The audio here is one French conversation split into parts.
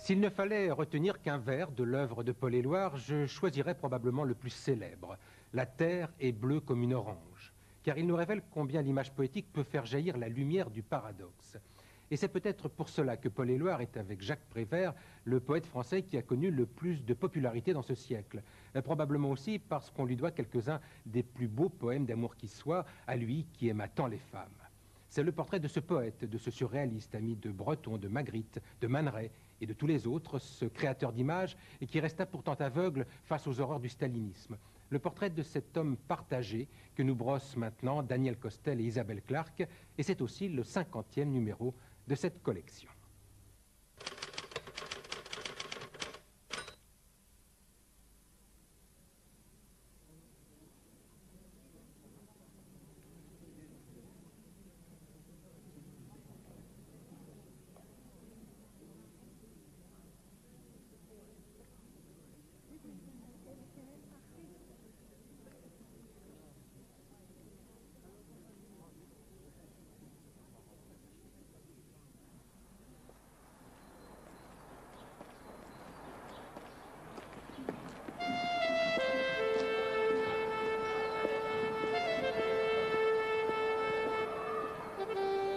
S'il ne fallait retenir qu'un vers de l'œuvre de Paul Éluard, je choisirais probablement le plus célèbre. La terre est bleue comme une orange, car il nous révèle combien l'image poétique peut faire jaillir la lumière du paradoxe. Et c'est peut-être pour cela que Paul Éluard est, avec Jacques Prévert, le poète français qui a connu le plus de popularité dans ce siècle. Probablement aussi parce qu'on lui doit quelques-uns des plus beaux poèmes d'amour qui soient, à lui qui aima tant les femmes. C'est le portrait de ce poète, de ce surréaliste, ami de Breton, de Magritte, de Man Ray et de tous les autres, ce créateur d'images, et qui resta pourtant aveugle face aux horreurs du stalinisme. Le portrait de cet homme partagé que nous brossent maintenant Daniel Costel et Isabelle Clark, et c'est aussi le 50e numéro de cette collection.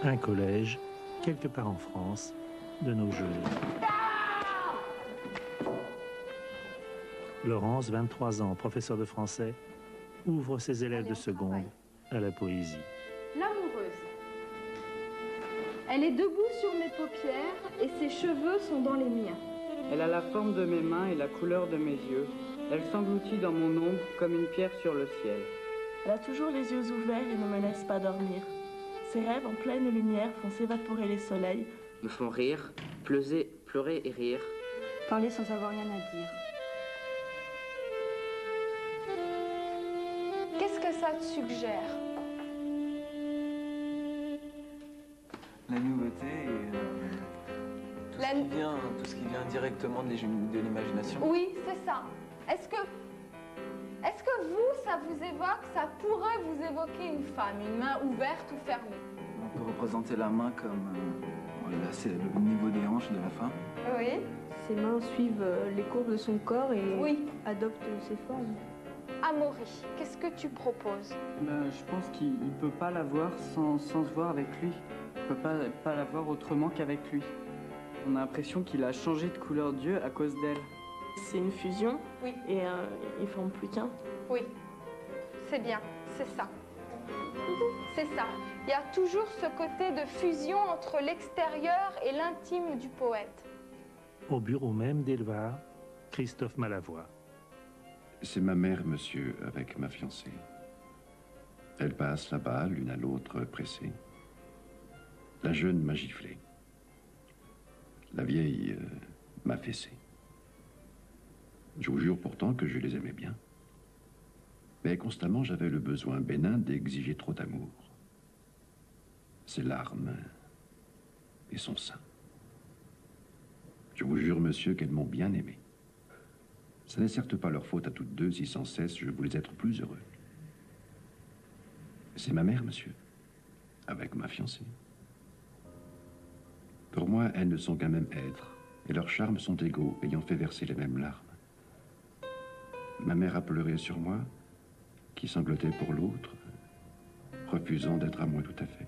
Un collège, quelque part en France, de nos jours. Laurence, 23 ans, professeur de français, ouvre ses élèves de seconde à la poésie. L'amoureuse. Elle est debout sur mes paupières et ses cheveux sont dans les miens. Elle a la forme de mes mains et la couleur de mes yeux. Elle s'engloutit dans mon ombre comme une pierre sur le ciel. Elle a toujours les yeux ouverts et ne me laisse pas dormir. Ses rêves en pleine lumière font s'évaporer les soleils, me font rire, pleurer et rire. Parler sans avoir rien à dire. Qu'est-ce que ça te suggère? La nouveauté et tout ce qui vient directement de l'imagination. Oui, c'est ça. Est-ce que vous, ça vous évoque, ça pourrait vous évoquer une femme, une main ouverte ou fermée? On peut représenter la main comme là, c'est le niveau des hanches de la femme. Oui. Ses mains suivent les courbes de son corps et oui, adoptent ses formes. Amaury, qu'est-ce que tu proposes? Je pense qu'il ne peut pas la voir sans se voir avec lui. Il ne peut pas la voir autrement qu'avec lui. On a l'impression qu'il a changé de couleur d'yeux à cause d'elle. c'est une fusion, oui, et ils ne forment plus qu'un. Oui, c'est bien, c'est ça. C'est ça. Il y a toujours ce côté de fusion entre l'extérieur et l'intime du poète. Au bureau même d'Éluard, Christophe Malavoie. C'est ma mère, monsieur, avec ma fiancée. Elle passe là-bas, l'une à l'autre pressée. La jeune m'a giflé. La vieille m'a fessé. Je vous jure pourtant que je les aimais bien. Mais constamment, j'avais le besoin bénin d'exiger trop d'amour. Ses larmes et son sein. Je vous jure, monsieur, qu'elles m'ont bien aimé. Ce n'est certes pas leur faute à toutes deux si sans cesse je voulais être plus heureux. C'est ma mère, monsieur, avec ma fiancée. Pour moi, elles ne sont qu'un même être, et leurs charmes sont égaux, ayant fait verser les mêmes larmes. Ma mère a pleuré sur moi, qui sanglotait pour l'autre, refusant d'être à moi tout à fait.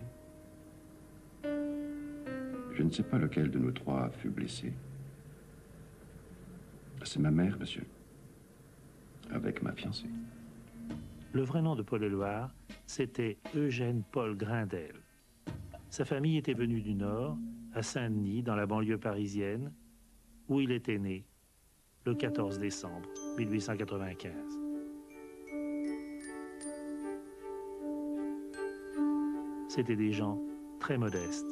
Je ne sais pas lequel de nous trois fut blessé. C'est ma mère, monsieur, avec ma fiancée. Le vrai nom de Paul Éluard, c'était Eugène Paul Grindel. Sa famille était venue du Nord, à Saint-Denis, dans la banlieue parisienne, où il était né, le 14 décembre 1895. C'étaient des gens très modestes.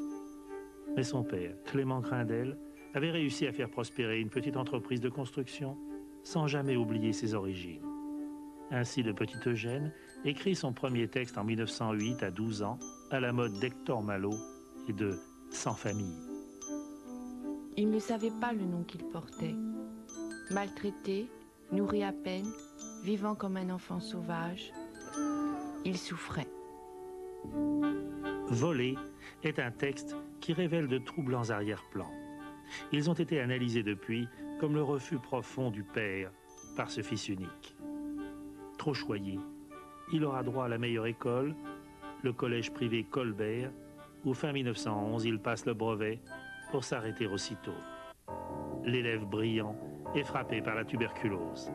Mais son père, Clément Grindel, avait réussi à faire prospérer une petite entreprise de construction sans jamais oublier ses origines. Ainsi, le petit Eugène écrit son premier texte en 1908 à 12 ans, à la mode d'Hector Malot et de Sans famille. Il ne savait pas le nom qu'il portait. Maltraité, nourri à peine, vivant comme un enfant sauvage, il souffrait. Voler est un texte qui révèle de troublants arrière-plans. Ils ont été analysés depuis comme le refus profond du père par ce fils unique. Trop choyé, il aura droit à la meilleure école, le collège privé Colbert, où fin 1911 il passe le brevet pour s'arrêter aussitôt. L'élève brillant est frappé par la tuberculose.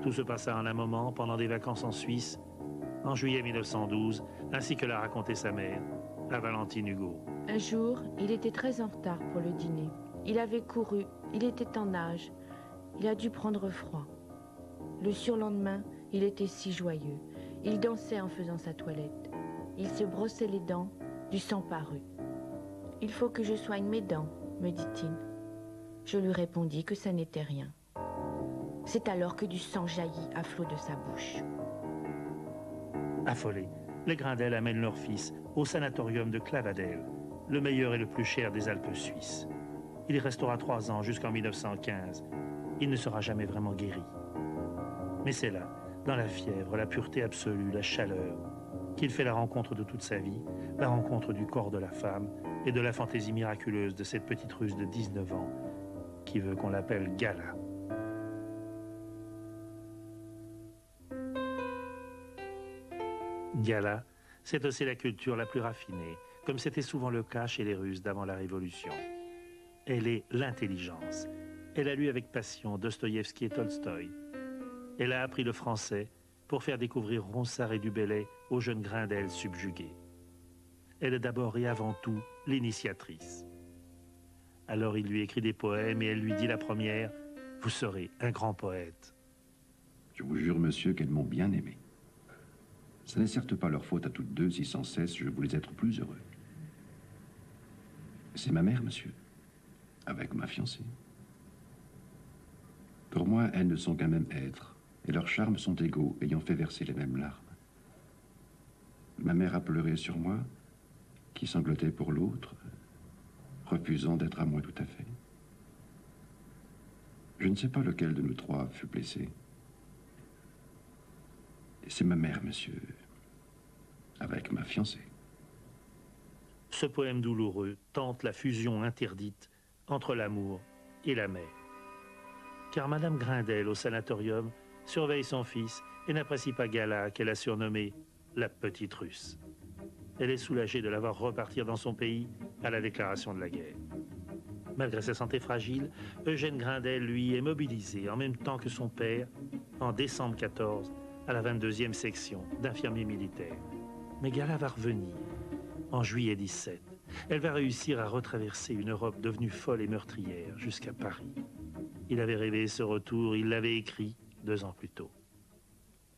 Tout se passa en un moment pendant des vacances en Suisse, en juillet 1912, ainsi que l'a raconté sa mère, la Valentine Hugo. Un jour, il était très en retard pour le dîner. Il avait couru, il était en nage. Il a dû prendre froid. Le surlendemain, il était si joyeux. Il dansait en faisant sa toilette. Il se brossait les dents, du sang parut. « Il faut que je soigne mes dents », me dit-il. Je lui répondis que ça n'était rien. C'est alors que du sang jaillit à flot de sa bouche. Affolés, les Grindel amènent leur fils au sanatorium de Clavadel, le meilleur et le plus cher des Alpes suisses. Il y restera 3 ans jusqu'en 1915. Il ne sera jamais vraiment guéri. Mais c'est là, dans la fièvre, la pureté absolue, la chaleur, qu'il fait la rencontre de toute sa vie, la rencontre du corps de la femme et de la fantaisie miraculeuse de cette petite Russe de 19 ans qui veut qu'on l'appelle Gala. Gala, c'est aussi la culture la plus raffinée, comme c'était souvent le cas chez les Russes d'avant la Révolution. Elle est l'intelligence. Elle a lu avec passion Dostoïevski et Tolstoï. Elle a appris le français pour faire découvrir Ronsard et Du Bellay aux jeunes Grindel subjugués. Elle est d'abord et avant tout l'initiatrice. Alors il lui écrit des poèmes et elle lui dit la première « Vous serez un grand poète ». Je vous jure, monsieur, qu'elles m'ont bien aimé. Ce n'est certes pas leur faute à toutes deux si sans cesse je voulais être plus heureux. C'est ma mère, monsieur, avec ma fiancée. Pour moi, elles ne sont qu'un même être, et leurs charmes sont égaux, ayant fait verser les mêmes larmes. Ma mère a pleuré sur moi, qui sanglotait pour l'autre, refusant d'être à moi tout à fait. Je ne sais pas lequel de nous trois fut blessé. C'est ma mère, monsieur, avec ma fiancée. Ce poème douloureux tente la fusion interdite entre l'amour et la mère. Car Madame Grindel, au sanatorium, surveille son fils et n'apprécie pas Gala, qu'elle a surnommée la petite Russe. Elle est soulagée de la voir repartir dans son pays à la déclaration de la guerre. Malgré sa santé fragile, Eugène Grindel, lui, est mobilisé en même temps que son père, en décembre 14, à la 22e section d'infirmiers militaires. Mais Gala va revenir en juillet 17. Elle va réussir à retraverser une Europe devenue folle et meurtrière jusqu'à Paris. Il avait rêvé ce retour, il l'avait écrit 2 ans plus tôt.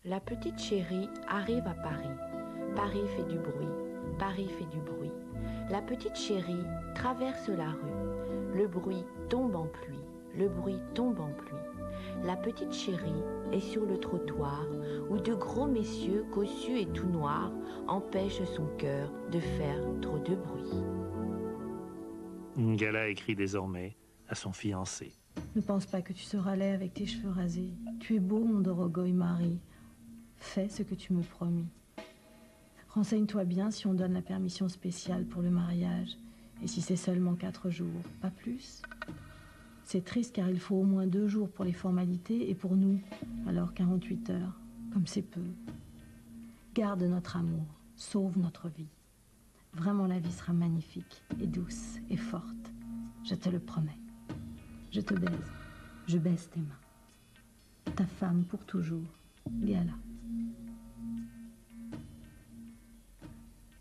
La petite chérie arrive à Paris. Paris fait du bruit, Paris fait du bruit. La petite chérie traverse la rue. Le bruit tombe en pluie, le bruit tombe en pluie. La petite chérie est sur le trottoir où de gros messieurs cossus et tout noirs empêchent son cœur de faire trop de bruit. Gala écrit désormais à son fiancé. Ne pense pas que tu seras laid avec tes cheveux rasés. Tu es beau, mon Dorogoy Marie. Fais ce que tu me promis. Renseigne-toi bien si on donne la permission spéciale pour le mariage. Et si c'est seulement 4 jours, pas plus. C'est triste car il faut au moins 2 jours pour les formalités et pour nous, alors 48 heures, comme c'est peu. Garde notre amour, sauve notre vie. Vraiment la vie sera magnifique et douce et forte. Je te le promets. Je te baise, je baise tes mains. Ta femme pour toujours, Gala.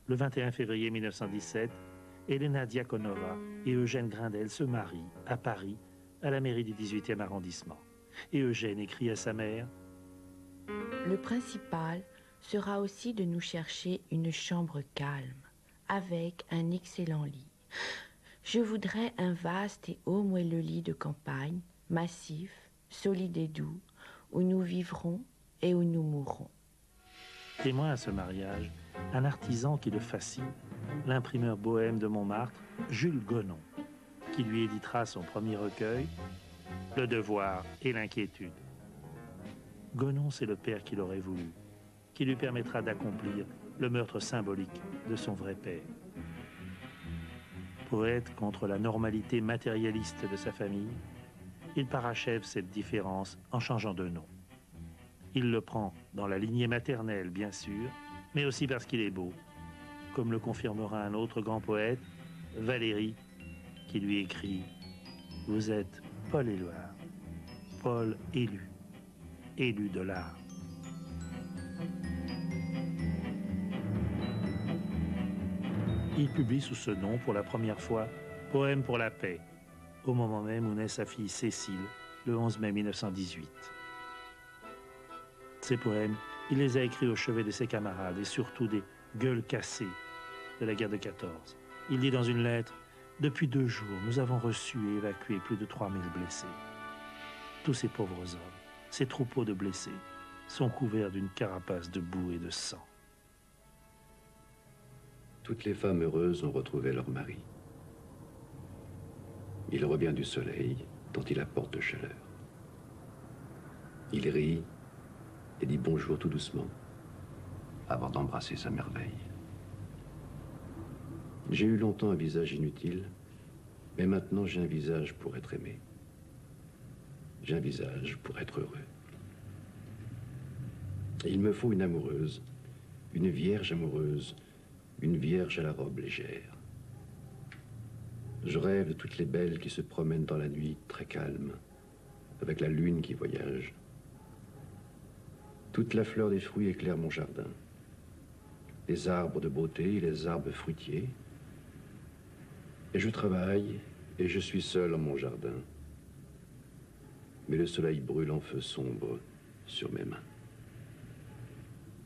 Le 21 février 1917, Elena Diakonova et Eugène Grindel se marient à Paris, à la mairie du 18e arrondissement. Et Eugène écrit à sa mère « Le principal sera aussi de nous chercher une chambre calme, avec un excellent lit. Je voudrais un vaste et haut moelleux lit de campagne, massif, solide et doux, où nous vivrons et où nous mourrons. » Témoin à ce mariage, un artisan qui le fascine, l'imprimeur bohème de Montmartre, Jules Gonon, qui lui éditera son premier recueil, Le devoir et l'inquiétude. Gonon, c'est le père qu'il aurait voulu, qui lui permettra d'accomplir le meurtre symbolique de son vrai père. Poète contre la normalité matérialiste de sa famille, il parachève cette différence en changeant de nom. Il le prend dans la lignée maternelle, bien sûr, mais aussi parce qu'il est beau, comme le confirmera un autre grand poète, Valéry, qui lui écrit « Vous êtes Paul Éluard, Paul élu, élu de l'art ». Il publie sous ce nom pour la première fois Poème pour la paix, au moment même où naît sa fille Cécile, le 11 mai 1918. Ces poèmes, il les a écrits au chevet de ses camarades et surtout des gueules cassées de la guerre de 14. Il dit dans une lettre « Depuis 2 jours, nous avons reçu et évacué plus de 3000 blessés. Tous ces pauvres hommes, ces troupeaux de blessés, sont couverts d'une carapace de boue et de sang. » Toutes les femmes heureuses ont retrouvé leur mari. Il revient du soleil dont il apporte de chaleur. Il rit et dit bonjour tout doucement avant d'embrasser sa merveille. J'ai eu longtemps un visage inutile, mais maintenant j'ai un visage pour être aimé. J'ai un visage pour être heureux. Et il me faut une amoureuse, une vierge amoureuse, une vierge à la robe légère. Je rêve de toutes les belles qui se promènent dans la nuit très calme, avec la lune qui voyage. Toute la fleur des fruits éclaire mon jardin. Les arbres de beauté et les arbres fruitiers. Et je travaille et je suis seul en mon jardin. Mais le soleil brûle en feu sombre sur mes mains.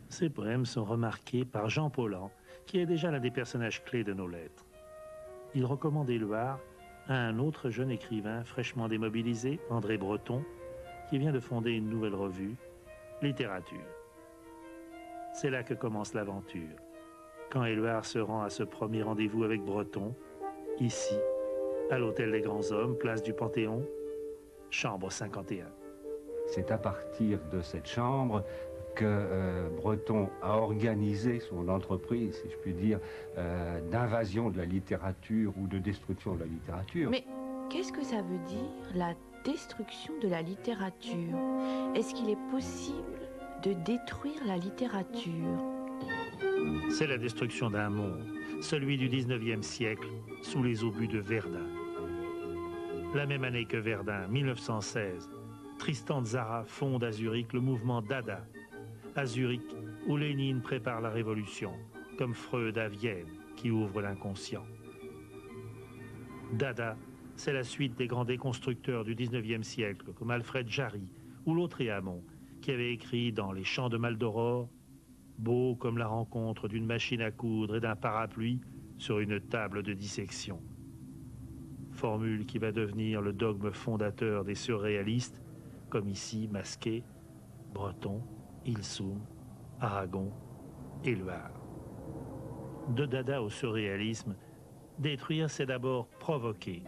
Ces poèmes sont remarqués par Jean Paulhan, qui est déjà l'un des personnages clés de nos lettres. Il recommande Éluard à un autre jeune écrivain fraîchement démobilisé, André Breton, qui vient de fonder une nouvelle revue, Littérature. C'est là que commence l'aventure, quand Éluard se rend à ce premier rendez-vous avec Breton, ici, à l'Hôtel des Grands Hommes, place du Panthéon, chambre 51. C'est à partir de cette chambre que Breton a organisé son entreprise, si je puis dire, d'invasion de la littérature ou de destruction de la littérature. Mais qu'est-ce que ça veut dire, la destruction de la littérature? Est-ce qu'il est possible de détruire la littérature? C'est la destruction d'un monde, celui du 19e siècle, sous les obus de Verdun. La même année que Verdun, 1916, Tristan Tzara fonde à Zurich le mouvement Dada. À Zurich, où Lénine prépare la révolution, comme Freud à Vienne, qui ouvre l'inconscient. Dada, c'est la suite des grands déconstructeurs du 19e siècle, comme Alfred Jarry ou Lautréamont, qui avait écrit dans Les Chants de Maldoror, beau comme la rencontre d'une machine à coudre et d'un parapluie sur une table de dissection. Formule qui va devenir le dogme fondateur des surréalistes, comme ici Masquet, Breton, Ilsoum, Aragon, Éluard. De Dada au surréalisme, détruire, c'est d'abord provoquer.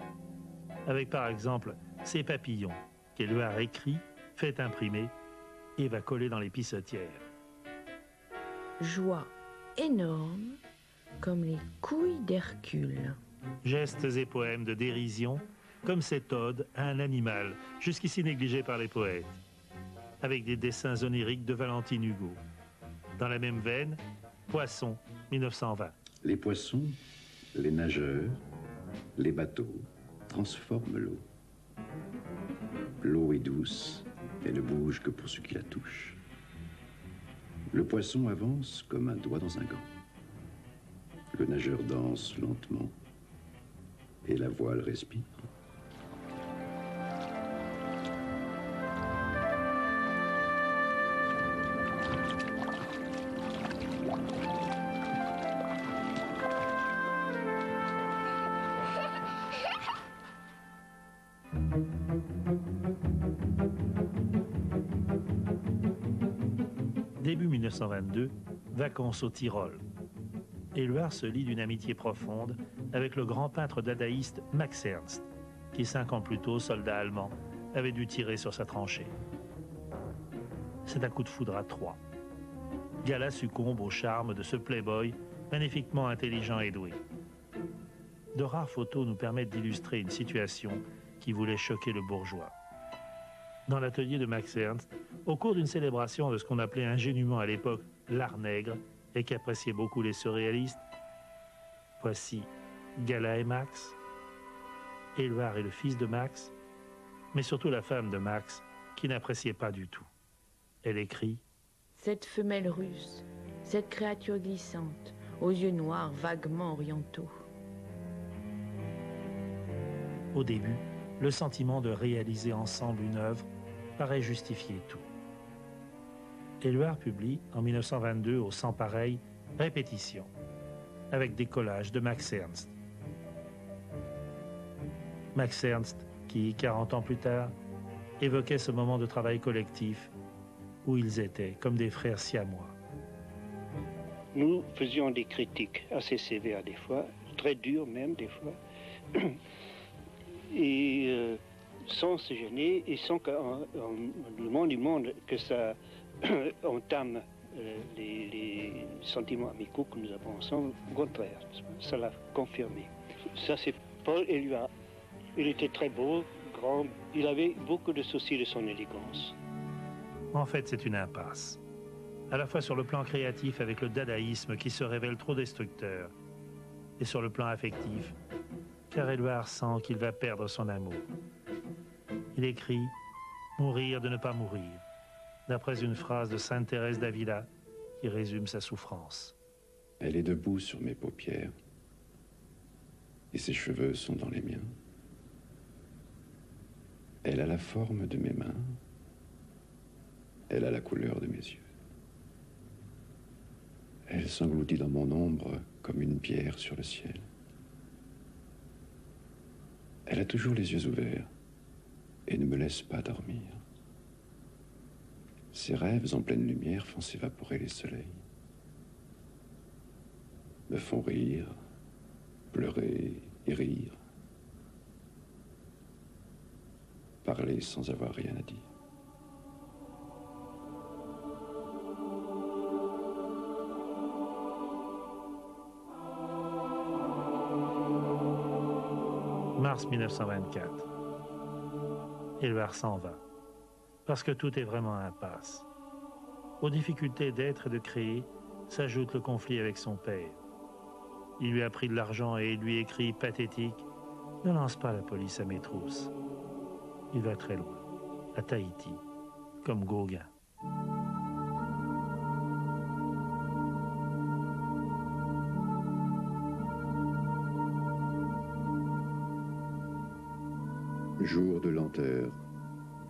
Avec par exemple ces papillons qu'Éluard écrit, fait imprimer et va coller dans les pissotières. Joie énorme comme les couilles d'Hercule. Gestes et poèmes de dérision, comme cette ode à un animal, jusqu'ici négligé par les poètes, avec des dessins oniriques de Valentine Hugo. Dans la même veine, Poisson, 1920. Les poissons, les nageurs, les bateaux transforment l'eau. L'eau est douce et ne bouge que pour ceux qui la touchent. Le poisson avance comme un doigt dans un gant. Le nageur danse lentement et la voile respire. Début 1922, vacances au Tyrol. Éluard se lie d'une amitié profonde avec le grand peintre dadaïste Max Ernst, qui 5 ans plus tôt, soldat allemand, avait dû tirer sur sa tranchée. C'est un coup de foudre à 3. Gala succombe au charme de ce playboy magnifiquement intelligent et doué. de rares photos nous permettent d'illustrer une situation qui voulait choquer le bourgeois. Dans l'atelier de Max Ernst, au cours d'une célébration de ce qu'on appelait ingénument à l'époque l'art nègre et qu'appréciaient beaucoup les surréalistes, voici Gala et Max, Éluard et le fils de Max, mais surtout la femme de Max qui n'appréciait pas du tout. Elle écrit « Cette femelle russe, cette créature glissante, aux yeux noirs vaguement orientaux. » Au début, le sentiment de réaliser ensemble une œuvre paraît justifier tout. Éluard publie en 1922 au Sans Pareil Répétition, avec des collages de Max Ernst. Max Ernst, qui, 40 ans plus tard, évoquait ce moment de travail collectif où ils étaient comme des frères siamois. Nous faisions des critiques assez sévères des fois, très dures même des fois, et sans se gêner et sans qu'on demande du monde que ça entame les sentiments amicaux que nous avons ensemble. Au contraire, ça l'a confirmé. Ça, c'est Paul Éluard. Il était très beau, grand, il avait beaucoup de soucis de son élégance. En fait, c'est une impasse. À la fois sur le plan créatif avec le dadaïsme qui se révèle trop destructeur, et sur le plan affectif, car Éluard sent qu'il va perdre son amour. Il écrit « Mourir de ne pas mourir », d'après une phrase de Sainte Thérèse d'Avila qui résume sa souffrance. Elle est debout sur mes paupières, et ses cheveux sont dans les miens. Elle a la forme de mes mains, elle a la couleur de mes yeux. Elle s'engloutit dans mon ombre comme une pierre sur le ciel. Elle a toujours les yeux ouverts et ne me laisse pas dormir. Ses rêves en pleine lumière font s'évaporer les soleils, me font rire, pleurer et rire, parler sans avoir rien à dire. Mars 1924. Éluard s'en va, parce que tout est vraiment impasse. Aux difficultés d'être et de créer s'ajoute le conflit avec son père. Il lui a pris de l'argent et il lui écrit pathétique « Ne lance pas la police à mes trousses ». Il va très loin, à Tahiti, comme Gauguin. Jour de lenteur,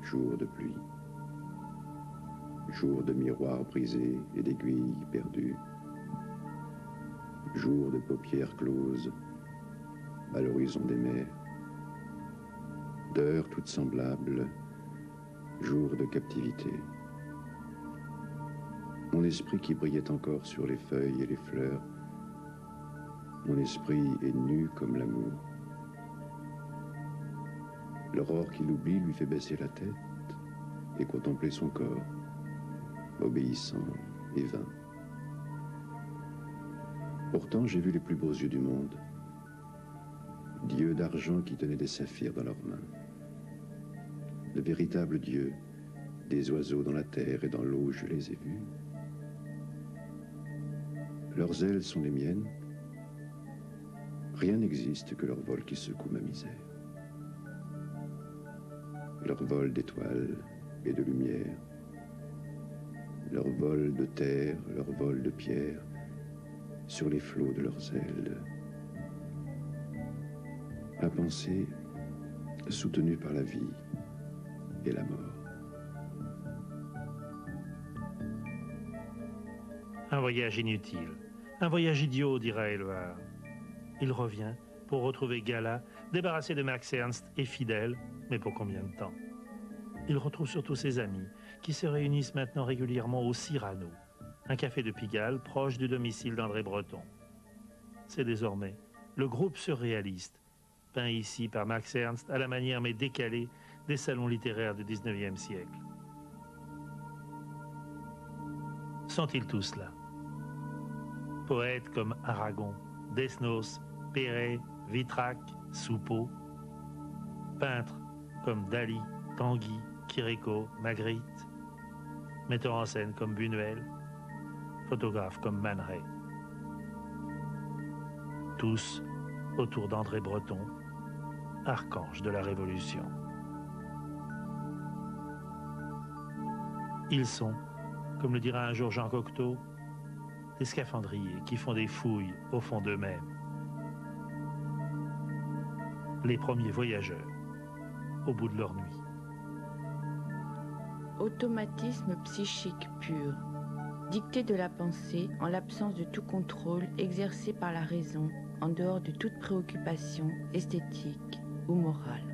jour de pluie, jour de miroirs brisés et d'aiguilles perdues, jour de paupières closes à l'horizon des mers, d'heures toutes semblables, jour de captivité. Mon esprit qui brillait encore sur les feuilles et les fleurs, mon esprit est nu comme l'amour. L'aurore qui l'oublie lui fait baisser la tête et contempler son corps, obéissant et vain. Pourtant, j'ai vu les plus beaux yeux du monde, dieux d'argent qui tenaient des saphirs dans leurs mains. De véritables dieux, des oiseaux dans la terre et dans l'eau, je les ai vus. Leurs ailes sont les miennes. Rien n'existe que leur vol qui secoue ma misère. Leur vol d'étoiles et de lumière, leur vol de terre, leur vol de pierre, sur les flots de leurs ailes. À penser, soutenue par la vie et la mort. Un voyage inutile, un voyage idiot, dira Éluard. Il revient pour retrouver Gala, débarrassé de Max Ernst et fidèle, mais pour combien de temps? Il retrouve surtout ses amis, qui se réunissent maintenant régulièrement au Cyrano, un café de Pigalle proche du domicile d'André Breton. C'est désormais le groupe surréaliste, peint ici par Max Ernst à la manière mais décalée des salons littéraires du XIXe siècle. Sont-ils tous là? Poètes comme Aragon, Desnos, Perret, Vitrac, Soupeau, peintres comme Dali, Tanguy, Chirico, Magritte, metteurs en scène comme Buñuel, photographes comme Man Ray. Tous autour d'André Breton, archange de la Révolution. Ils sont, comme le dira un jour Jean Cocteau, des scaphandriers qui font des fouilles au fond d'eux-mêmes. Les premiers voyageurs au bout de leur nuit. Automatisme psychique pur, dicté de la pensée en l'absence de tout contrôle exercé par la raison en dehors de toute préoccupation esthétique ou morale.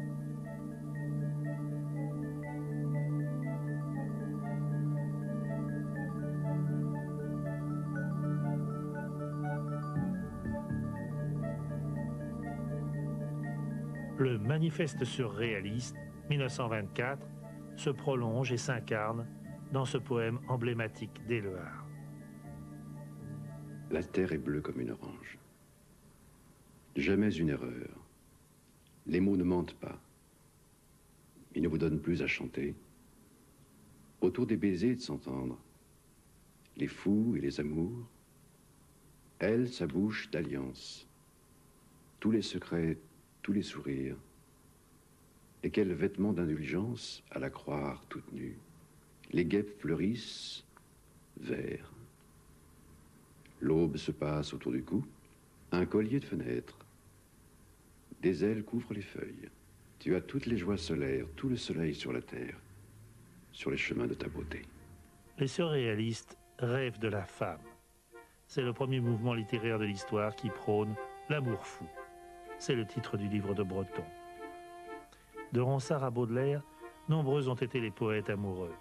Le manifeste surréaliste, 1924, se prolonge et s'incarne dans ce poème emblématique d'Éluard. La terre est bleue comme une orange. Jamais une erreur. Les mots ne mentent pas. Ils ne vous donnent plus à chanter. Autour des baisers de s'entendre. Les fous et les amours. Elle, sa bouche d'alliance. Tous les secrets, tous les sourires. Et quel vêtement d'indulgence à la croire toute nue. Les guêpes fleurissent, vert. L'aube se passe autour du cou, un collier de fenêtres. Des ailes couvrent les feuilles. Tu as toutes les joies solaires, tout le soleil sur la terre, sur les chemins de ta beauté. Les surréalistes rêvent de la femme. C'est le premier mouvement littéraire de l'histoire qui prône l'amour fou. C'est le titre du livre de Breton. De Ronsard à Baudelaire, nombreux ont été les poètes amoureux.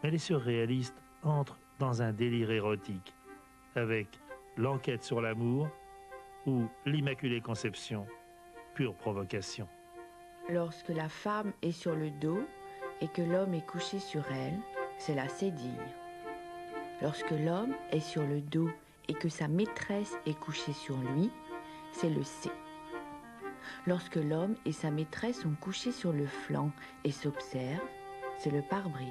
Mais les surréalistes entrent dans un délire érotique avec l'enquête sur l'amour ou l'Immaculée Conception, pure provocation. Lorsque la femme est sur le dos et que l'homme est couché sur elle, c'est la sédire. Lorsque l'homme est sur le dos et que sa maîtresse est couchée sur lui, c'est le C. Lorsque l'homme et sa maîtresse sont couchés sur le flanc et s'observent, c'est le pare-brise.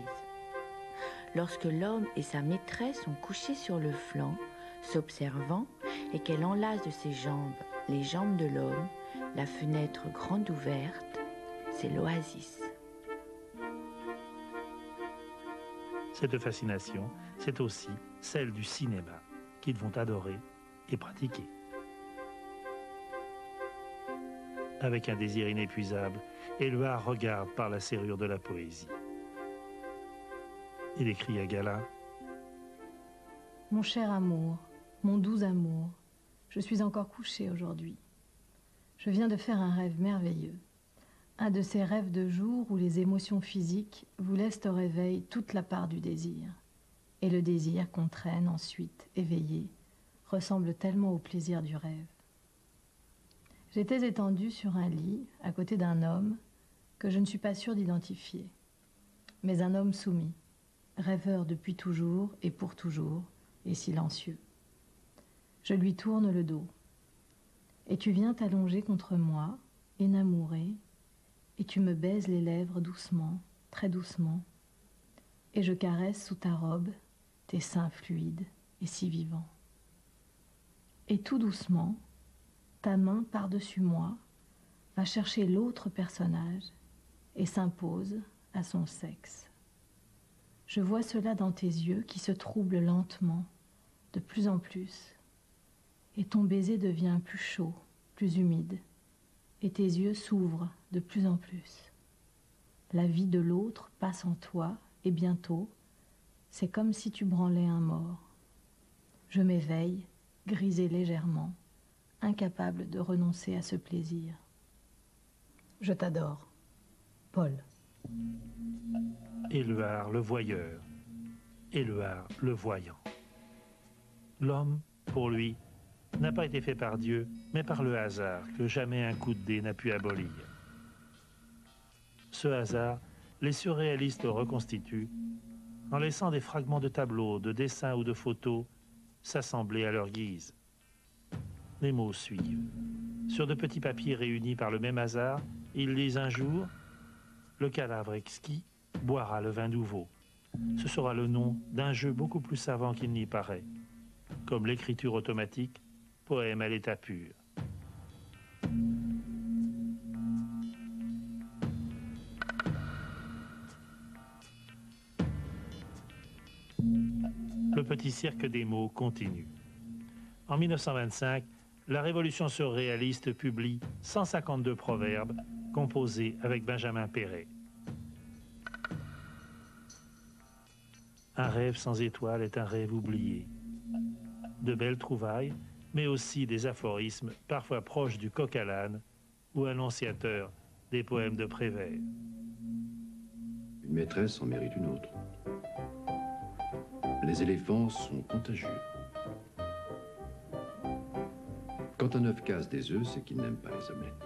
Lorsque l'homme et sa maîtresse sont couchés sur le flanc, s'observant, et qu'elle enlace de ses jambes les jambes de l'homme, la fenêtre grande ouverte, c'est l'oasis. Cette fascination, c'est aussi celle du cinéma, qu'ils vont adorer et pratiquer. Avec un désir inépuisable, Éluard regarde par la serrure de la poésie. Il écrit à Gala: Mon cher amour, mon doux amour, je suis encore couché aujourd'hui. Je viens de faire un rêve merveilleux. Un de ces rêves de jour où les émotions physiques vous laissent au réveil toute la part du désir. Et le désir qu'on traîne ensuite, éveillé, ressemble tellement au plaisir du rêve. J'étais étendue sur un lit, à côté d'un homme que je ne suis pas sûre d'identifier. Mais un homme soumis, rêveur depuis toujours et pour toujours, et silencieux. Je lui tourne le dos. Et tu viens t'allonger contre moi, énamouré, et tu me baises les lèvres doucement, très doucement, et je caresse sous ta robe tes seins fluides et si vivants. Et tout doucement, ta main par-dessus moi va chercher l'autre personnage et s'impose à son sexe. Je vois cela dans tes yeux qui se troublent lentement, de plus en plus, et ton baiser devient plus chaud, plus humide, et tes yeux s'ouvrent de plus en plus. La vie de l'autre passe en toi, et bientôt, c'est comme si tu branlais un mort. Je m'éveille, grisé légèrement, incapable de renoncer à ce plaisir. Je t'adore. Paul. Éluard le voyeur, Éluard le voyant. L'homme, pour lui, n'a pas été fait par Dieu, mais par le hasard que jamais un coup de dé n'a pu abolir. Ce hasard, les surréalistes le reconstituent en laissant des fragments de tableaux, de dessins ou de photos s'assembler à leur guise. Les mots suivent. Sur de petits papiers réunis par le même hasard, ils lisent un jour « Le cadavre exquis boira le vin nouveau ». Ce sera le nom d'un jeu beaucoup plus savant qu'il n'y paraît. Comme l'écriture automatique, poème à l'état pur. Le petit cirque des mots continue. En 1925, la Révolution surréaliste publie 152 proverbes composés avec Benjamin Péret. Un rêve sans étoile est un rêve oublié. De belles trouvailles, mais aussi des aphorismes parfois proches du coq à l'âne ou annonciateurs des poèmes de Prévert. Une maîtresse en mérite une autre. Les éléphants sont contagieux. Quand un œuf casse des œufs, c'est qu'il n'aime pas les omelettes.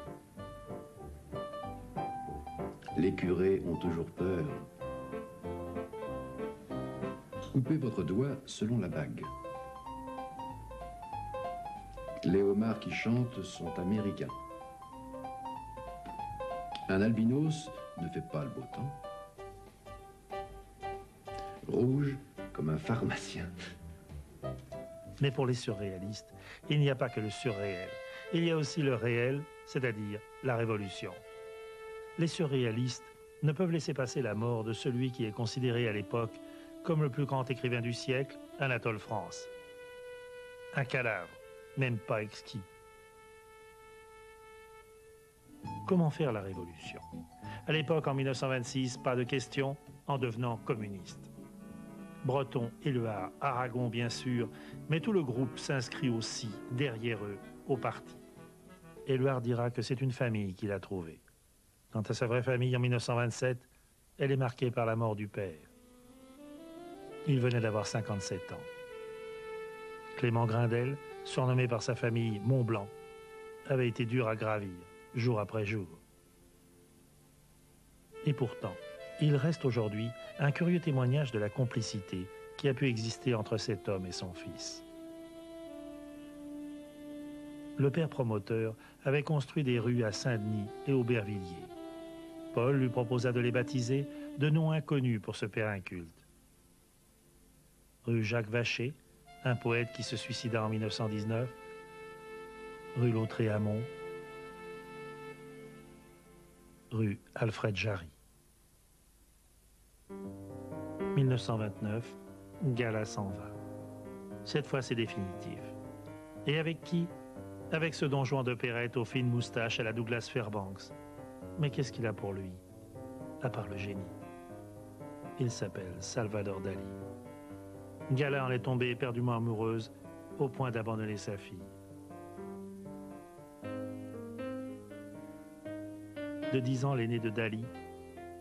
Les curés ont toujours peur. Coupez votre doigt selon la bague. Les homards qui chantent sont américains. Un albinos ne fait pas le beau temps. Rouge comme un pharmacien. Mais pour les surréalistes, il n'y a pas que le surréel. Il y a aussi le réel, c'est-à-dire la révolution. Les surréalistes ne peuvent laisser passer la mort de celui qui est considéré à l'époque comme le plus grand écrivain du siècle, Anatole France. Un cadavre, même pas exquis. Comment faire la révolution? À l'époque, en 1926, pas de question, en devenant communiste. Breton, Éluard, Aragon bien sûr, mais tout le groupe s'inscrit aussi, derrière eux, au parti. Éluard dira que c'est une famille qu'il a trouvée. Quant à sa vraie famille en 1927, elle est marquée par la mort du père. Il venait d'avoir 57 ans. Clément Grindel, surnommé par sa famille Mont-Blanc, avait été dur à gravir, jour après jour. Et pourtant, il reste aujourd'hui un curieux témoignage de la complicité qui a pu exister entre cet homme et son fils. Le père promoteur avait construit des rues à Saint-Denis et Aubervilliers. Paul lui proposa de les baptiser de noms inconnus pour ce père inculte. Rue Jacques Vacher, un poète qui se suicida en 1919. Rue Lautréamont. Rue Alfred Jarry. 1929, Gala s'en va. Cette fois, c'est définitif. Et avec qui? Avec ce don Juan de Perrette aux fines moustaches à la Douglas Fairbanks. Mais qu'est-ce qu'il a pour lui? À part le génie. Il s'appelle Salvador Dali. Gala en est tombée éperdument amoureuse, au point d'abandonner sa fille. De 10 ans, l'aînée de Dali,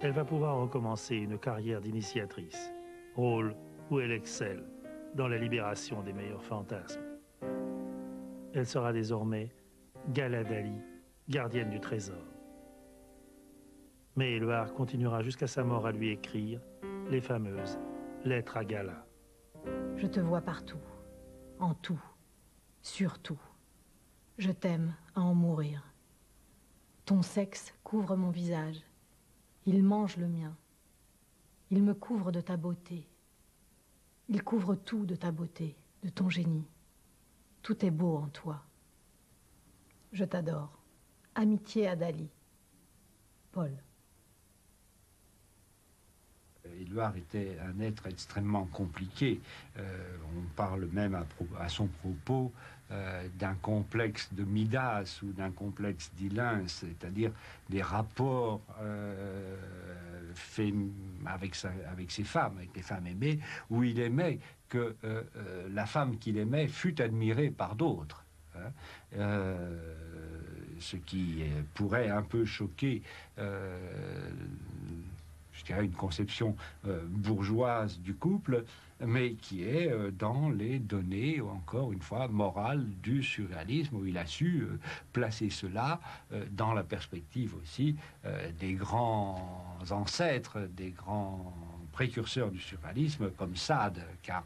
elle va pouvoir recommencer une carrière d'initiatrice, rôle où elle excelle dans la libération des meilleurs fantasmes. Elle sera désormais Gala Dali, gardienne du trésor. Mais Éluard continuera jusqu'à sa mort à lui écrire les fameuses lettres à Gala. Je te vois partout, en tout, surtout. Je t'aime à en mourir. Ton sexe couvre mon visage. Il mange le mien. Il me couvre de ta beauté. Il couvre tout de ta beauté, de ton génie. Tout est beau en toi. Je t'adore. Amitié à Dali. Paul. Éluard était un être extrêmement compliqué. On parle même à son propos d'un complexe de Midas ou d'un complexe d'Ilin, c'est-à-dire des rapports faits avec ses femmes, avec les femmes aimées, où il aimait que la femme qu'il aimait fût admirée par d'autres. Ce qui pourrait un peu choquer je dirais une conception bourgeoise du couple, mais qui est dans les données, encore une fois, morales du surréalisme, où il a su placer cela dans la perspective aussi des grands ancêtres, des grands précurseurs du surréalisme, comme Sade, car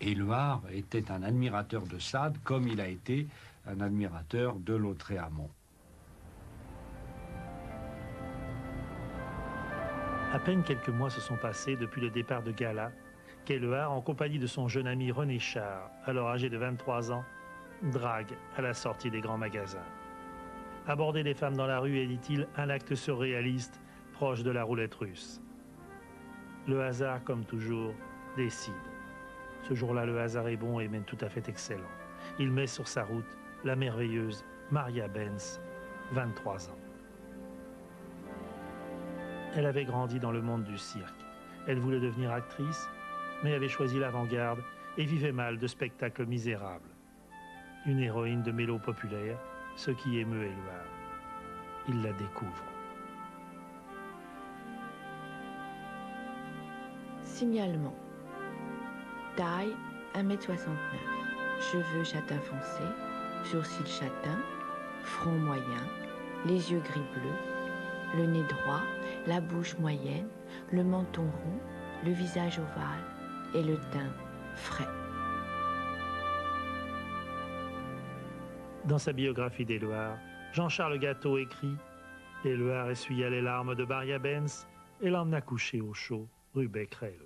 Éluard était un admirateur de Sade comme il a été un admirateur de Lautréamont. À peine quelques mois se sont passés depuis le départ de Gala, qu'Éluard, en compagnie de son jeune ami René Char, alors âgé de 23 ans, drague à la sortie des grands magasins. Aborder les femmes dans la rue est, dit-il, un acte surréaliste proche de la roulette russe. Le hasard, comme toujours, décide. Ce jour-là, le hasard est bon et même tout à fait excellent. Il met sur sa route la merveilleuse Maria Benz, 23 ans. Elle avait grandi dans le monde du cirque. Elle voulait devenir actrice, mais avait choisi l'avant-garde et vivait mal de spectacles misérables. Une héroïne de mélo populaire, ce qui émeut Éluard. Il la découvre. Signalement. Taille 1,69 m. Cheveux châtain foncé, sourcils châtains, front moyen, les yeux gris-bleu, le nez droit, la bouche moyenne, le menton rond, le visage ovale et le teint frais. Dans sa biographie d'Éluard, Jean-Charles Gâteau écrit « Éluard essuya les larmes de Maria Benz et l'emmena coucher au chaud, rue Becquerel. »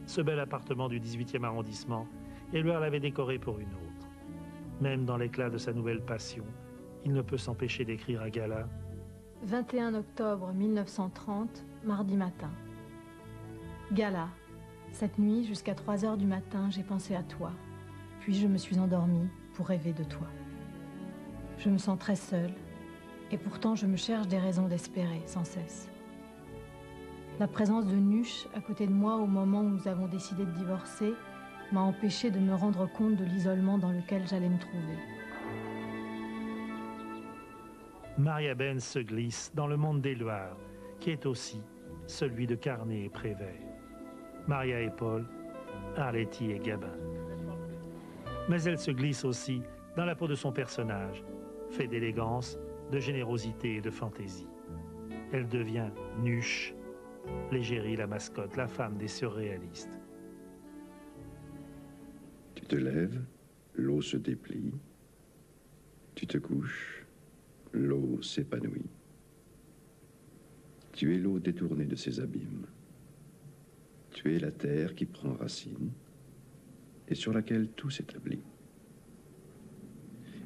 Ce bel appartement du 18e arrondissement, Éluard l'avait décoré pour une autre. Même dans l'éclat de sa nouvelle passion, il ne peut s'empêcher d'écrire à Gala 21 octobre 1930, mardi matin. Gala, cette nuit, jusqu'à 3 heures du matin, j'ai pensé à toi. Puis je me suis endormie pour rêver de toi. Je me sens très seule, et pourtant je me cherche des raisons d'espérer sans cesse. La présence de Nuche à côté de moi au moment où nous avons décidé de divorcer m'a empêché de me rendre compte de l'isolement dans lequel j'allais me trouver. Maria Benz se glisse dans le monde d'Éluard, qui est aussi celui de Carnet et Prévert. Maria et Paul, Arletty et Gabin. Mais elle se glisse aussi dans la peau de son personnage, fait d'élégance, de générosité et de fantaisie. Elle devient Nuche, l'égérie, la mascotte, la femme des surréalistes. Tu te lèves, l'eau se déplie. Tu te couches, l'eau s'épanouit. Tu es l'eau détournée de ses abîmes. Tu es la terre qui prend racine et sur laquelle tout s'établit.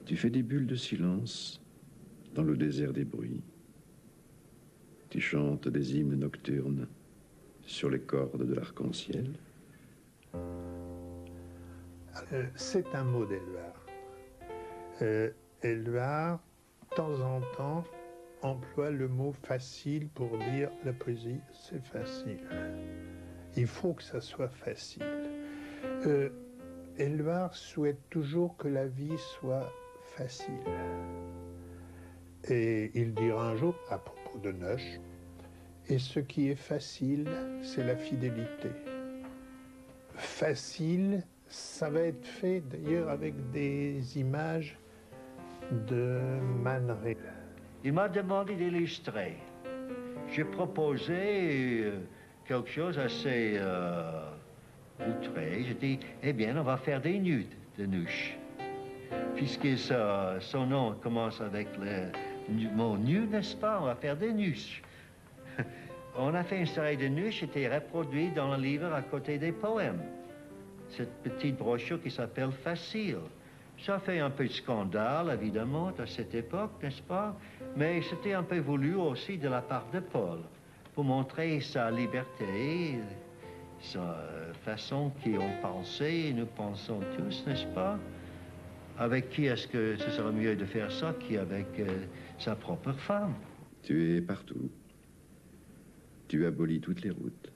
Tu fais des bulles de silence dans le désert des bruits. Tu chantes des hymnes nocturnes sur les cordes de l'arc-en-ciel. C'est un mot d'Éluard. Éluard, de temps en temps, emploie le mot facile pour dire la poésie, c'est facile. Il faut que ça soit facile. Éluard souhaite toujours que la vie soit facile. Et il dira un jour, à propos de Neusch, et ce qui est facile, c'est la fidélité. Facile, ça va être fait d'ailleurs avec des images de Man Ray. Il m'a demandé d'illustrer. J'ai proposé quelque chose assez outré. J'ai dit, eh bien, on va faire des nudes de Nuche. Puisque son nom commence avec le mot nu, n'est-ce pas? On va faire des nuches. On a fait une série de nuches qui était reproduite dans le livre à côté des poèmes. Cette petite brochure qui s'appelle Facile. Ça fait un peu de scandale, évidemment, à cette époque, n'est-ce pas? Mais c'était un peu voulu aussi de la part de Paul, pour montrer sa liberté, sa façon qu'on pensait, nous pensons tous, n'est-ce pas? Avec qui est-ce que ce serait mieux de faire ça qu'avec sa propre femme? Tu es partout. Tu abolis toutes les routes.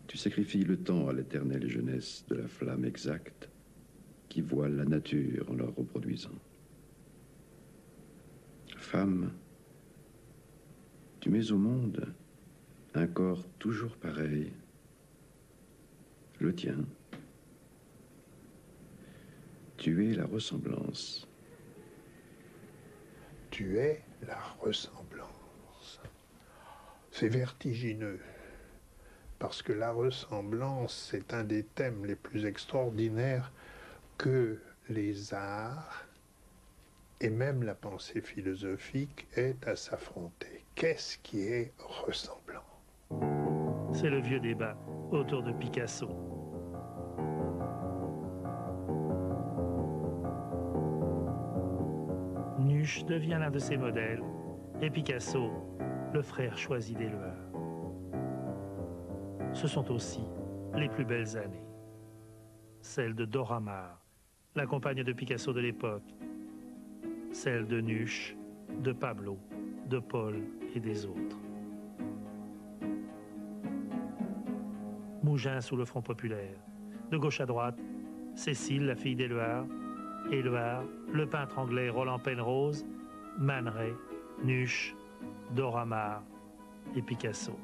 Tu sacrifies le temps à l'éternelle jeunesse de la flamme exacte qui voile la nature en leur reproduisant. Femme, tu mets au monde un corps toujours pareil, le tien. Tu es la ressemblance. Tu es la ressemblance. C'est vertigineux. parce que la ressemblance, c'est un des thèmes les plus extraordinaires que les arts et même la pensée philosophique aient à s'affronter. Qu'est-ce qui est ressemblant? C'est le vieux débat autour de Picasso. Nuche devient l'un de ses modèles et Picasso, le frère choisi d'Éluard. Ce sont aussi les plus belles années. Celles de Dora Maar, la compagne de Picasso de l'époque, celles de Nuche, de Pablo, de Paul et des autres. Mougin sous le Front populaire. De gauche à droite, Cécile, la fille d'Éluard, Éluard, le peintre anglais Roland Penrose, Man Ray, Nuche, Dora Maar et Picasso.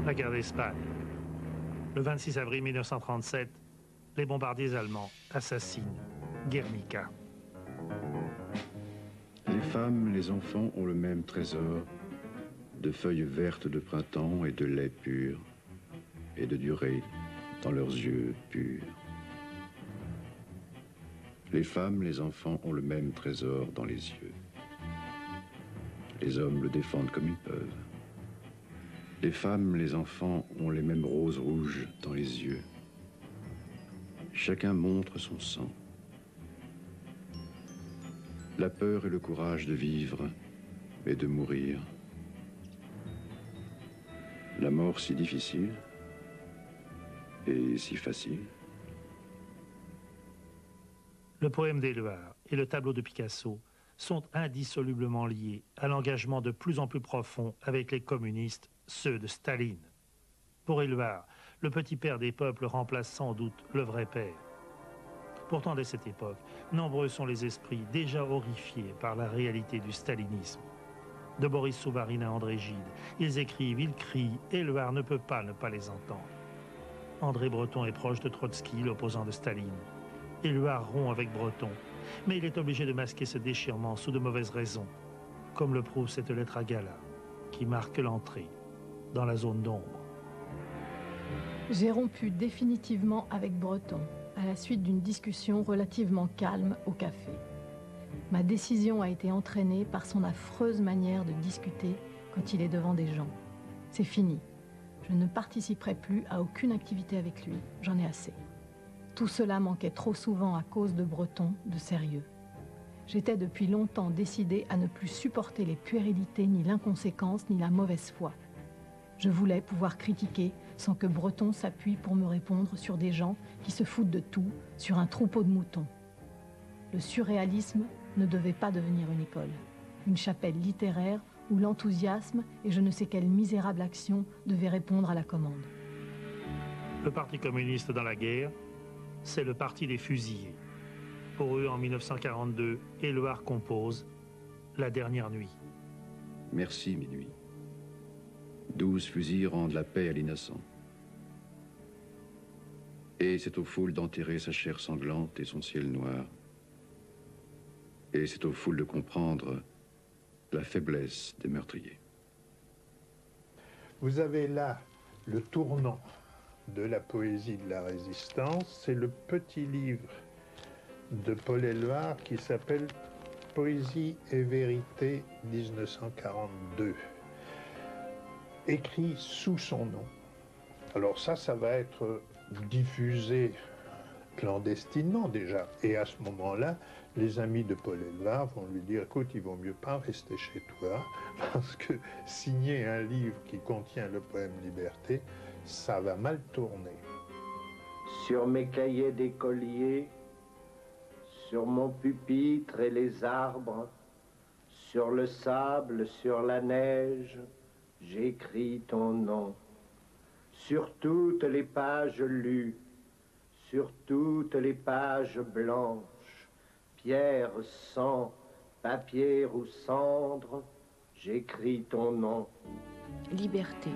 La guerre d'Espagne. Le 26 avril 1937, les bombardiers allemands assassinent Guernica. Les femmes, les enfants ont le même trésor de feuilles vertes de printemps et de lait pur et de durée dans leurs yeux purs. Les femmes, les enfants ont le même trésor dans les yeux. Les hommes le défendent comme ils peuvent. Les femmes, les enfants ont les mêmes roses rouges dans les yeux. Chacun montre son sang. La peur et le courage de vivre et de mourir. La mort si difficile et si facile. Le poème d'Éluard et le tableau de Picasso sont indissolublement liés à l'engagement de plus en plus profond avec les communistes, ceux de Staline. Pour Éluard, le petit père des peuples remplace sans doute le vrai père. Pourtant, dès cette époque, nombreux sont les esprits déjà horrifiés par la réalité du stalinisme. De Boris Souvarine à André Gide, ils écrivent, ils crient, Éluard ne peut pas ne pas les entendre. André Breton est proche de Trotsky, l'opposant de Staline. Éluard rompt avec Breton, mais il est obligé de masquer ce déchirement sous de mauvaises raisons, comme le prouve cette lettre à Gala, qui marque l'entrée dans la zone d'ombre. J'ai rompu définitivement avec Breton, à la suite d'une discussion relativement calme au café. Ma décision a été entraînée par son affreuse manière de discuter quand il est devant des gens. C'est fini. Je ne participerai plus à aucune activité avec lui. J'en ai assez. Tout cela manquait trop souvent à cause de Breton, de sérieux. J'étais depuis longtemps décidée à ne plus supporter les puérilités, ni l'inconséquence, ni la mauvaise foi. Je voulais pouvoir critiquer sans que Breton s'appuie pour me répondre sur des gens qui se foutent de tout, sur un troupeau de moutons. Le surréalisme ne devait pas devenir une école, une chapelle littéraire où l'enthousiasme et je ne sais quelle misérable action devaient répondre à la commande. Le Parti communiste dans la guerre, c'est le parti des fusillés. Pour eux, en 1942, Éluard compose La dernière nuit. Merci, minuit. 12 fusils rendent la paix à l'innocent. Et c'est aux foules d'enterrer sa chair sanglante et son ciel noir. Et c'est aux foules de comprendre la faiblesse des meurtriers. Vous avez là le tournant de la poésie de la résistance. C'est le petit livre de Paul Éluard qui s'appelle Poésie et vérité 1942. Écrit sous son nom. Alors ça va être diffusé clandestinement déjà. Et à ce moment-là, les amis de Paul Éluard vont lui dire, écoute, il vaut mieux pas rester chez toi, parce que signer un livre qui contient le poème Liberté, ça va mal tourner. sur mes cahiers d'écolier, sur mon pupitre et les arbres, sur le sable, sur la neige, j'écris ton nom. Sur toutes les pages lues, sur toutes les pages blanches, pierre, sang, papier ou cendre, j'écris ton nom. Liberté.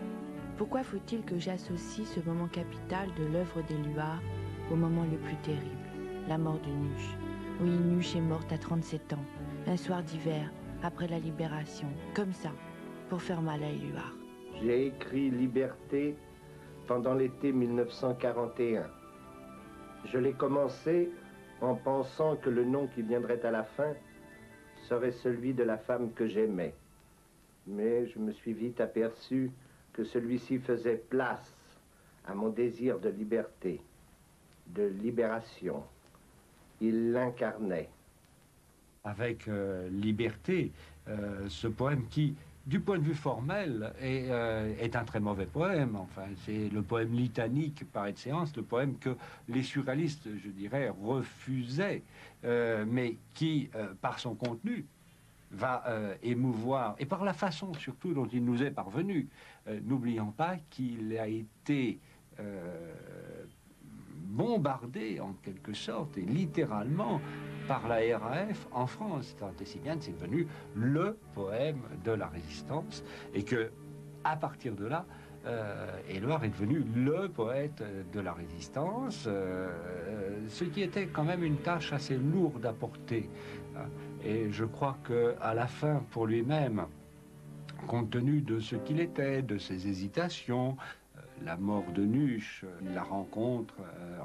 Pourquoi faut-il que j'associe ce moment capital de l'œuvre d'Éluard au moment le plus terrible, la mort de Nuche? Oui, Nuche est morte à 37 ans, un soir d'hiver, après la libération, comme ça, pour faire mal à Éluard. J'ai écrit Liberté pendant l'été 1941. Je l'ai commencé en pensant que le nom qui viendrait à la fin serait celui de la femme que j'aimais. Mais je me suis vite aperçu que celui-ci faisait place à mon désir de liberté, de libération. Il l'incarnait. Avec Liberté, ce poème qui, du point de vue formel, est un très mauvais poème. Enfin, c'est le poème litanique par excellence, le poème que les surréalistes, je dirais, refusaient, mais qui, par son contenu, va émouvoir, et par la façon surtout dont il nous est parvenu. N'oublions pas qu'il a été bombardé en quelque sorte, et littéralement, par la RAF en France. Tant et si bien que c'est devenu le poème de la résistance, et que, à partir de là, Éluard est devenu le poète de la résistance, ce qui était quand même une tâche assez lourde à porter. Et je crois qu'à la fin, pour lui-même, compte tenu de ce qu'il était, de ses hésitations, la mort de Nuche, la rencontre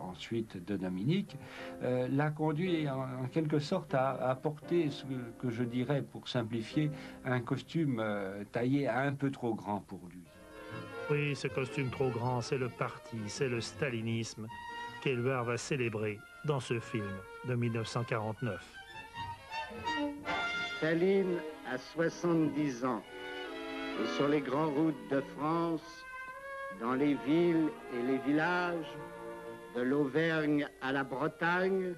ensuite de Dominique, l'a conduit en quelque sorte à porter ce que je dirais, pour simplifier, un costume taillé un peu trop grand pour lui. Oui, ce costume trop grand, c'est le parti, c'est le stalinisme qu'Éluard va célébrer dans ce film de 1949. Staline a 70 ans et sur les grandes routes de France, dans les villes et les villages, de l'Auvergne à la Bretagne,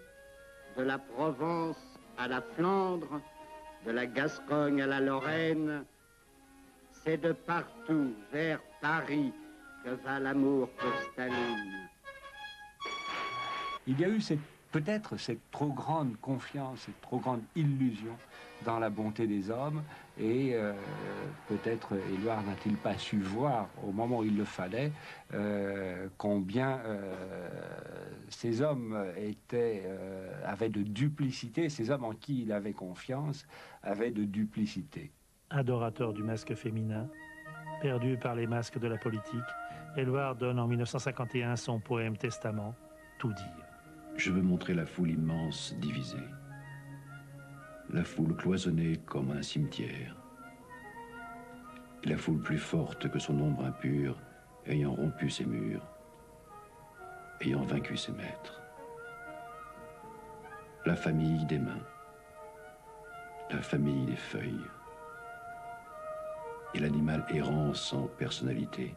de la Provence à la Flandre, de la Gascogne à la Lorraine, c'est de partout vers Paris que va l'amour pour Staline. Il y a eu peut-être cette trop grande confiance, cette trop grande illusion dans la bonté des hommes, et peut-être Éluard n'a-t-il pas su voir au moment où il le fallait combien ces hommes avaient de duplicité, ces hommes en qui il avait confiance avaient de duplicité. Adorateur du masque féminin, perdu par les masques de la politique, Éluard donne en 1951 son poème Testament, Tout dire. Je veux montrer la foule immense divisée, la foule cloisonnée comme un cimetière, et la foule plus forte que son ombre impure, ayant rompu ses murs, ayant vaincu ses maîtres. La famille des mains, la famille des feuilles, et l'animal errant sans personnalité,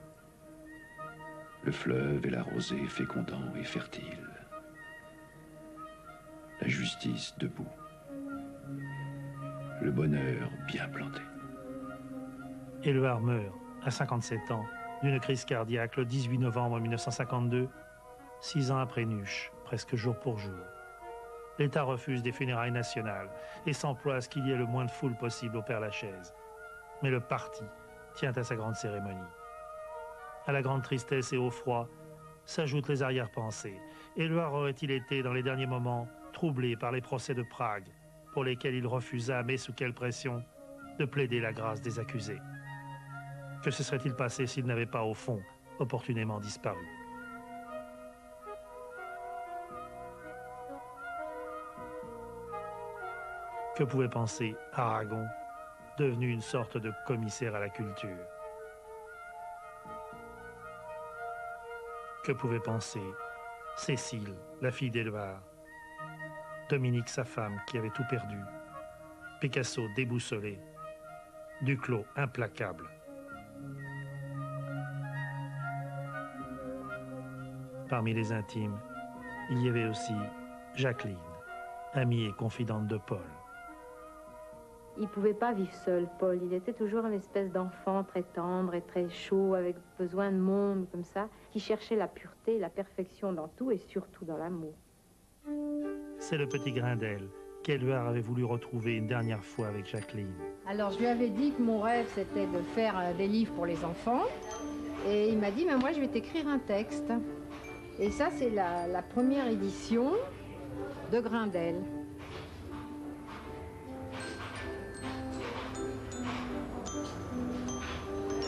le fleuve et la rosée fécondant et fertile. La justice debout, le bonheur bien planté. Éluard meurt à 57 ans d'une crise cardiaque le 18 novembre 1952, 6 ans après Nuche, presque jour pour jour. L'État refuse des funérailles nationales et s'emploie à ce qu'il y ait le moins de foule possible au Père-Lachaise. Mais le parti tient à sa grande cérémonie. À la grande tristesse et au froid s'ajoutent les arrière-pensées. Éluard aurait-il été, dans les derniers moments, troublé par les procès de Prague, pour lesquels il refusa, mais sous quelle pression, de plaider la grâce des accusés? Que se serait-il passé s'il n'avait pas, au fond, opportunément disparu? Que pouvait penser Aragon, devenu une sorte de commissaire à la culture? Que pouvait penser Cécile, la fille d'Éluard, Dominique, sa femme, qui avait tout perdu, Picasso déboussolé, Duclos implacable? Parmi les intimes, Il y avait aussi Jacqueline, amie et confidente de Paul. Il ne pouvait pas vivre seul, Paul. Il était toujours une espèce d'enfant très tendre et très chaud, avec besoin de monde, comme ça, qui cherchait la pureté, la perfection dans tout et surtout dans l'amour. C'est le petit Grindel qu'Éluard avait voulu retrouver une dernière fois avec Jacqueline. Alors je lui avais dit que mon rêve c'était de faire des livres pour les enfants et il m'a dit mais moi je vais t'écrire un texte. Et ça c'est la première édition de Grindel.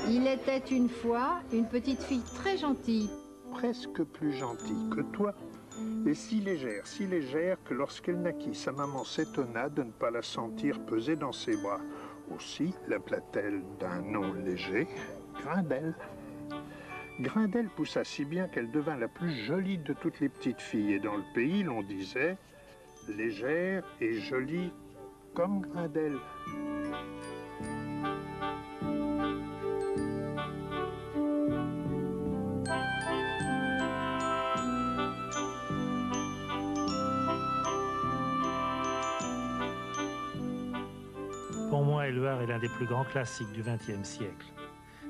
Il était une fois une petite fille très gentille. Presque plus gentille que toi, et si légère que lorsqu'elle naquit, sa maman s'étonna de ne pas la sentir peser dans ses bras. Aussi l'appela-t-elle d'un nom léger, Grindel. Grindel poussa si bien qu'elle devint la plus jolie de toutes les petites filles, et dans le pays l'on disait légère et jolie comme Grindel. Pour moi, Éluard est l'un des plus grands classiques du XXe siècle.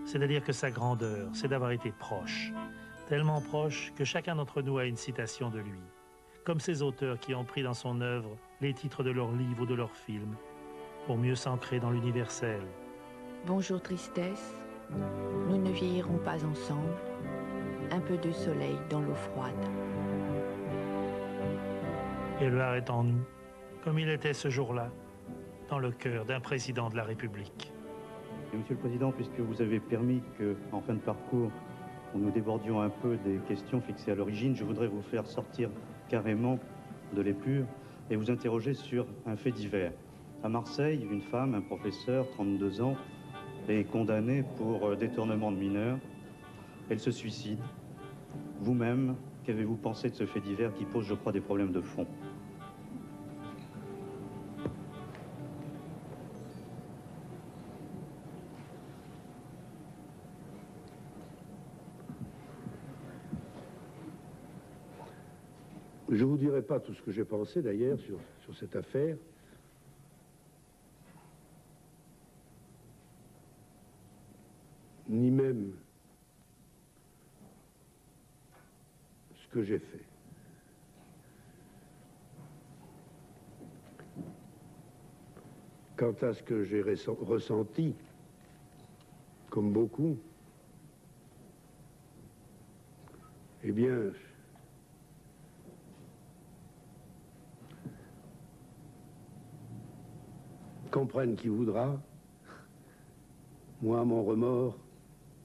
C'est-à-dire que sa grandeur, c'est d'avoir été proche. Tellement proche que chacun d'entre nous a une citation de lui. Comme ces auteurs qui ont pris dans son œuvre les titres de leurs livres ou de leurs films, pour mieux s'ancrer dans l'universel. Bonjour tristesse, nous ne vieillirons pas ensemble. Un peu de soleil dans l'eau froide. Éluard est en nous, comme il était ce jour-là, dans le cœur d'un président de la République. Et Monsieur le Président, puisque vous avez permis qu'en fin de parcours, nous débordions un peu des questions fixées à l'origine, je voudrais vous faire sortir carrément de l'épure et vous interroger sur un fait divers. À Marseille, une femme, un professeur, 32 ans, est condamnée pour détournement de mineurs. Elle se suicide. Vous-même, qu'avez-vous pensé de ce fait divers qui pose, je crois, des problèmes de fond ? Je ne vous dirai pas tout ce que j'ai pensé d'ailleurs sur cette affaire. Ni même ce que j'ai fait. Quant à ce que j'ai ressenti, comme beaucoup, eh bien, comprenne qui voudra, moi, mon remords,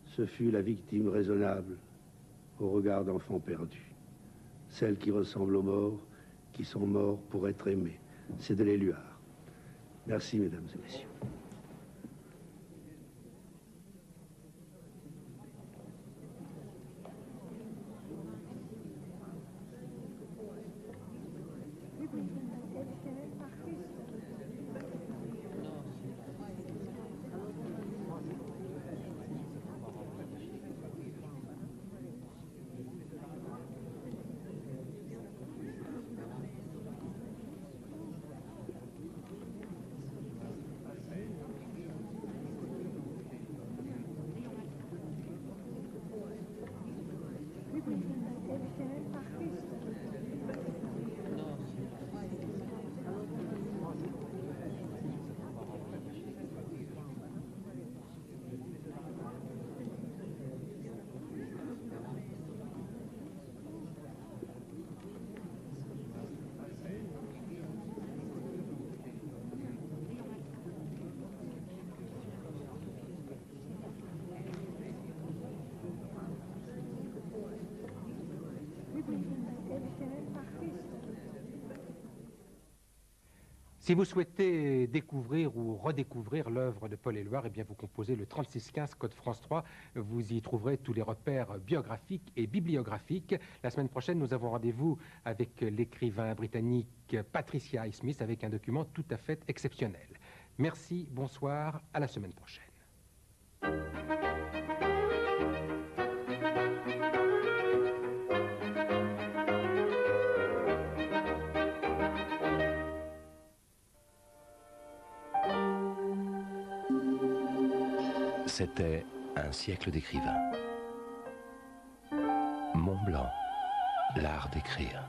ce fut la victime raisonnable au regard d'enfants perdus. Celles qui ressemblent aux morts, qui sont morts pour être aimés. C'est de l'Éluard. Merci, mesdames et messieurs. Si vous souhaitez découvrir ou redécouvrir l'œuvre de Paul Éluard, eh bien vous composez le 3615 code France 3. Vous y trouverez tous les repères biographiques et bibliographiques. La semaine prochaine, nous avons rendez-vous avec l'écrivain britannique Patricia Highsmith avec un document tout à fait exceptionnel. Merci, bonsoir, à la semaine prochaine. C'était un siècle d'écrivains. Mont Blanc, l'art d'écrire.